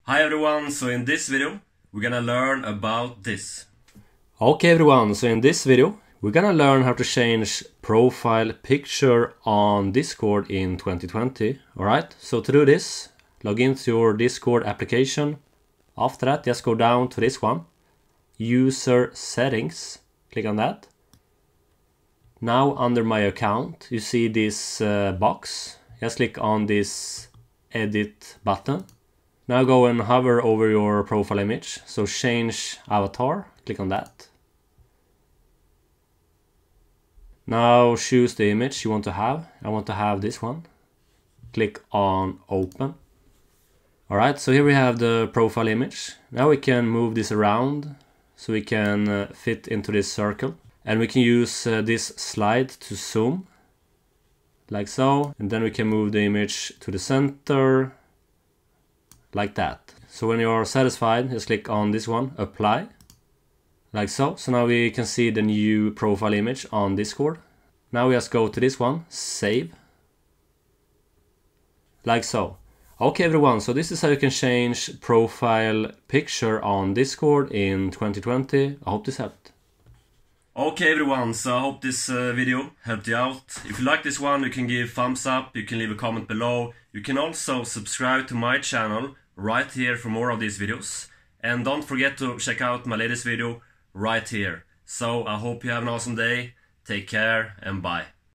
Hi everyone, so in this video we're gonna learn about this. Okay everyone, so in this video we're gonna learn how to change profile picture on Discord in 2020. Alright, so to do this, log into your Discord application. After that, just go down to this one, user settings, click on that. Now under my account you see this box, just click on this edit button. Now go and hover over your profile image, so change avatar, click on that. Now choose the image you want to have. I want to have this one. Click on open. Alright, so here we have the profile image. Now we can move this around so we can fit into this circle. And we can use this slide to zoom, like so. And then we can move the image to the center, like that. So when you're satisfied, just click on this one, apply, like so. So now we can see the new profile image on Discord. Now we just go to this one, save, like so. Okay everyone, so this is how you can change profile picture on Discord in 2020. I hope this helped. Okay everyone, so I hope this video helped you out. If you like this one, you can give thumbs up, you can leave a comment below. You can also subscribe to my channel right here for more of these videos. And don't forget to check out my latest video right here. So I hope you have an awesome day, take care and bye.